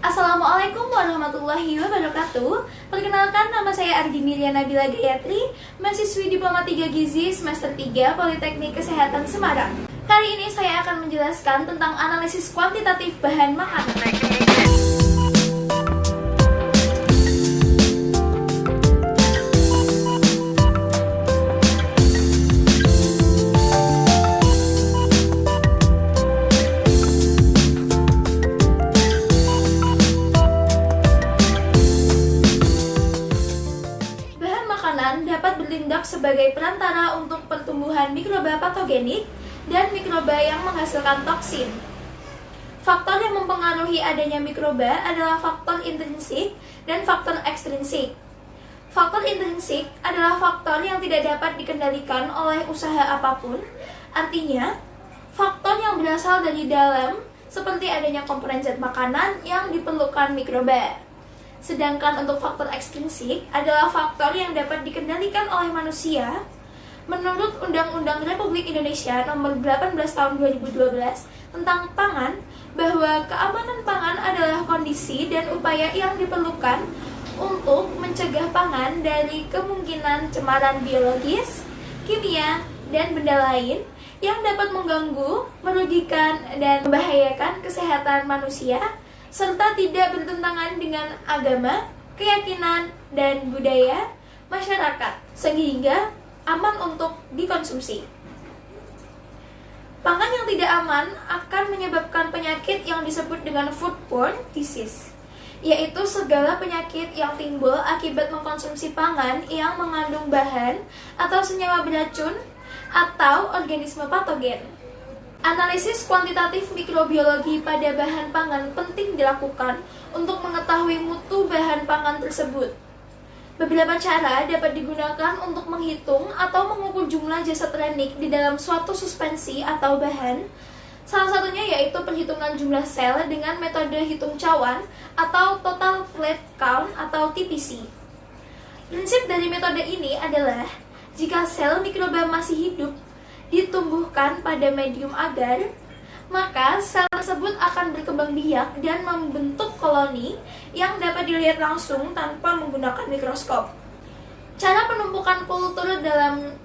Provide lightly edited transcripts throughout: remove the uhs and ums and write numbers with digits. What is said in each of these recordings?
Assalamualaikum warahmatullahi wabarakatuh. Perkenalkan, nama saya Ardini Nabila Gayatri, mahasiswi Diploma 3 Gizi semester 3 Politeknik Kesehatan Semarang. Kali ini saya akan menjelaskan tentang analisis kuantitatif bahan makanan. Dapat bertindak sebagai perantara untuk pertumbuhan mikroba patogenik dan mikroba yang menghasilkan toksin. Faktor yang mempengaruhi adanya mikroba adalah faktor intrinsik dan faktor ekstrinsik. Faktor intrinsik adalah faktor yang tidak dapat dikendalikan oleh usaha apapun, artinya faktor yang berasal dari dalam, seperti adanya komponen zat makanan yang diperlukan mikroba. Sedangkan untuk faktor ekstrinsik adalah faktor yang dapat dikendalikan oleh manusia. Menurut Undang-Undang Republik Indonesia Nomor 18 Tahun 2012 tentang pangan, bahwa keamanan pangan adalah kondisi dan upaya yang diperlukan untuk mencegah pangan dari kemungkinan cemaran biologis, kimia, dan benda lain yang dapat mengganggu, merugikan, dan membahayakan kesehatan manusia, serta tidak bertentangan dengan agama, keyakinan, dan budaya masyarakat, sehingga aman untuk dikonsumsi. Pangan yang tidak aman akan menyebabkan penyakit yang disebut dengan foodborne disease, yaitu segala penyakit yang timbul akibat mengkonsumsi pangan yang mengandung bahan atau senyawa beracun atau organisme patogen. Analisis kuantitatif mikrobiologi pada bahan pangan penting dilakukan untuk mengetahui mutu bahan pangan tersebut. Beberapa cara dapat digunakan untuk menghitung atau mengukur jumlah zat renik di dalam suatu suspensi atau bahan. Salah satunya yaitu perhitungan jumlah sel dengan metode hitung cawan atau total plate count atau TPC. Prinsip dari metode ini adalah jika sel mikroba masih hidup ditumbuhkan pada medium agar, maka sel tersebut akan berkembang biak dan membentuk koloni yang dapat dilihat langsung tanpa menggunakan mikroskop. Cara penumpukan kultur dalam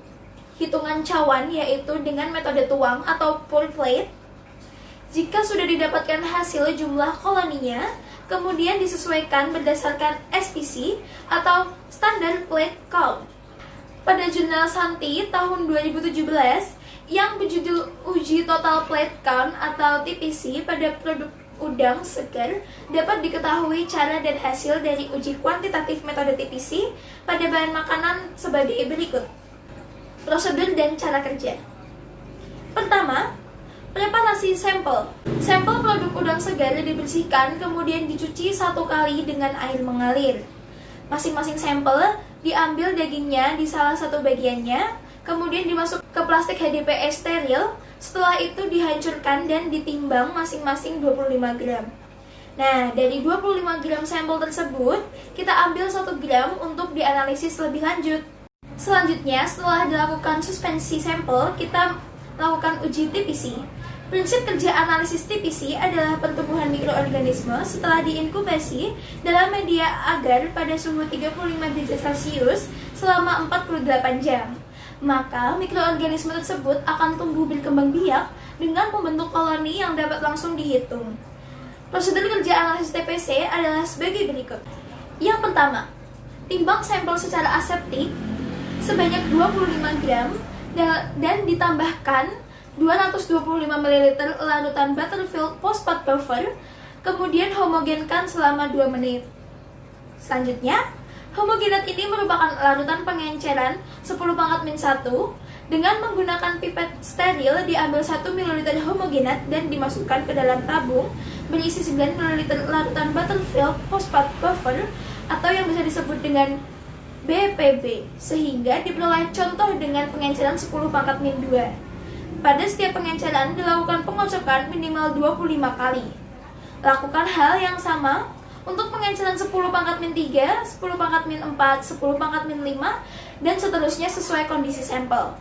hitungan cawan yaitu dengan metode tuang atau pour plate. Jika sudah didapatkan hasil jumlah koloninya, kemudian disesuaikan berdasarkan SPC atau Standard Plate Count. Pada jurnal Santi tahun 2017 yang berjudul Uji Total Plate Count atau TPC pada produk udang segar, dapat diketahui cara dan hasil dari uji kuantitatif metode TPC pada bahan makanan sebagai berikut. Prosedur dan cara kerja. Pertama, preparasi sampel. Sampel produk udang segar dibersihkan kemudian dicuci 1 kali dengan air mengalir. Masing-masing sampel diambil dagingnya di salah satu bagiannya, kemudian dimasuk ke plastik HDPE steril. Setelah itu dihancurkan dan ditimbang masing-masing 25 gram. Nah, dari 25 gram sampel tersebut, kita ambil 1 gram untuk dianalisis lebih lanjut. Selanjutnya, setelah dilakukan suspensi sampel, kita lakukan uji TPC. Prinsip kerja analisis TPC adalah pertumbuhan mikroorganisme setelah diinkubasi dalam media agar pada suhu 35 derajat Celcius selama 48 jam. Maka mikroorganisme tersebut akan tumbuh berkembang biak dengan membentuk koloni yang dapat langsung dihitung. Prosedur kerja analisis TPC adalah sebagai berikut. Yang pertama, timbang sampel secara aseptik sebanyak 25 gram dan ditambahkan 225 ml larutan Butterfield Phosphate Buffer, kemudian homogenkan selama 2 menit. Selanjutnya, homogenat ini merupakan larutan pengenceran 10⁻⁻1. Dengan menggunakan pipet steril, diambil 1 ml homogenat dan dimasukkan ke dalam tabung berisi 9 ml larutan Butterfield Phosphate Buffer atau yang bisa disebut dengan BPB, sehingga diperoleh contoh dengan pengenceran 10⁻⁻2. Pada setiap pengenceran dilakukan pengocokan minimal 25 kali. Lakukan hal yang sama untuk pengenceran 10⁻⁻3, 10⁻⁻4, 10⁻⁻5, dan seterusnya sesuai kondisi sampel.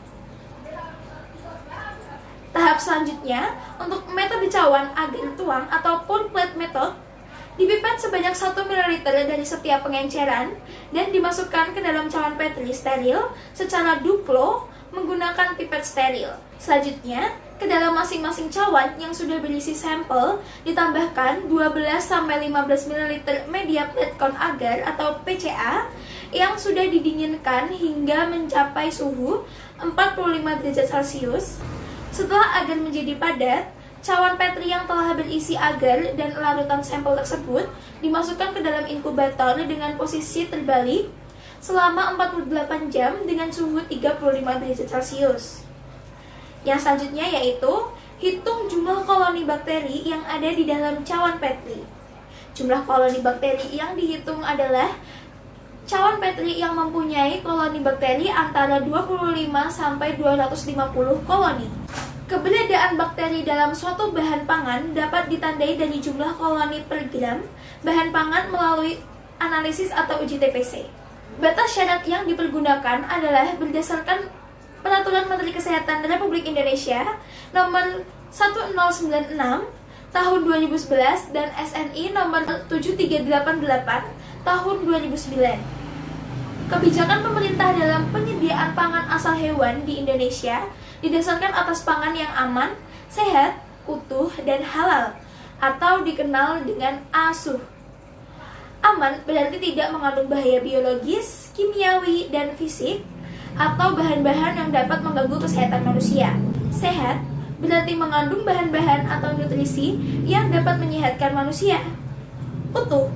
Tahap selanjutnya, untuk metode cawan agar tuang atau pour plate method, Dipipet sebanyak 1 ml dari setiap pengenceran dan dimasukkan ke dalam cawan Petri steril secara duplo menggunakan pipet steril. Selanjutnya, ke dalam masing-masing cawan yang sudah berisi sampel ditambahkan 12-15 ml media platcorn agar atau PCA yang sudah didinginkan hingga mencapai suhu 45 derajat Celcius. Setelah agar menjadi padat, cawan Petri yang telah berisi agar dan larutan sampel tersebut dimasukkan ke dalam inkubator dengan posisi terbalik selama 48 jam dengan suhu 35 derajat Celcius. Yang selanjutnya yaitu hitung jumlah koloni bakteri yang ada di dalam cawan Petri. Jumlah koloni bakteri yang dihitung adalah cawan Petri yang mempunyai koloni bakteri antara 25 sampai 250 koloni. Keberadaan bakteri dalam suatu bahan pangan dapat ditandai dari jumlah koloni per gram bahan pangan melalui analisis atau uji TPC. Batas syarat yang dipergunakan adalah berdasarkan Peraturan Menteri Kesehatan Republik Indonesia Nomor 1096 Tahun 2011 dan SNI Nomor 7388 Tahun 2009. Kebijakan pemerintah dalam penyediaan pangan asal hewan di Indonesia didasarkan atas pangan yang aman, sehat, utuh, dan halal, atau dikenal dengan ASUH. Aman berarti tidak mengandung bahaya biologis, kimiawi, dan fisik, atau bahan-bahan yang dapat mengganggu kesehatan manusia. Sehat berarti mengandung bahan-bahan atau nutrisi yang dapat menyehatkan manusia. Utuh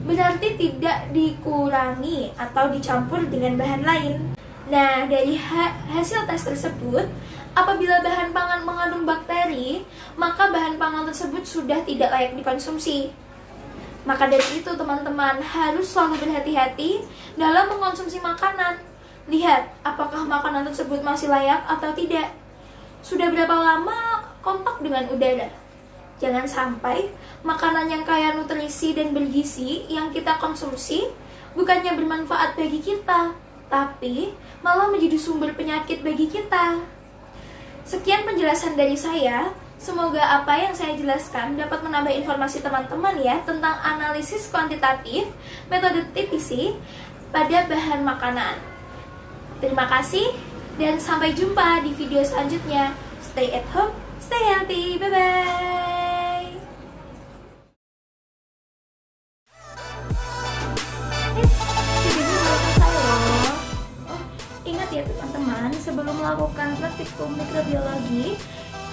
berarti tidak dikurangi atau dicampur dengan bahan lain. Nah, dari hasil tes tersebut, apabila bahan pangan mengandung bakteri, maka bahan pangan tersebut sudah tidak layak dikonsumsi. Maka dari itu teman-teman harus selalu berhati-hati dalam mengkonsumsi makanan. Lihat apakah makanan tersebut masih layak atau tidak. Sudah berapa lama kontak dengan udara. Jangan sampai makanan yang kaya nutrisi dan bergizi yang kita konsumsi bukannya bermanfaat bagi kita, tapi malah menjadi sumber penyakit bagi kita. Sekian penjelasan dari saya. Semoga apa yang saya jelaskan dapat menambah informasi teman-teman ya tentang analisis kuantitatif metode TPC pada bahan makanan. Terima kasih dan sampai jumpa di video selanjutnya. Stay at home, stay healthy. Bye-bye. Ingat ya teman-teman, sebelum melakukan praktikum mikrobiologi,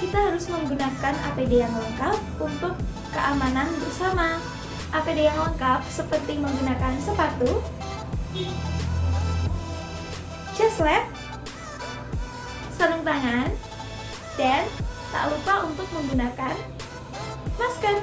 kita harus menggunakan APD yang lengkap untuk keamanan bersama. APD yang lengkap seperti menggunakan sepatu, chest lab, sarung tangan, dan tak lupa untuk menggunakan masker.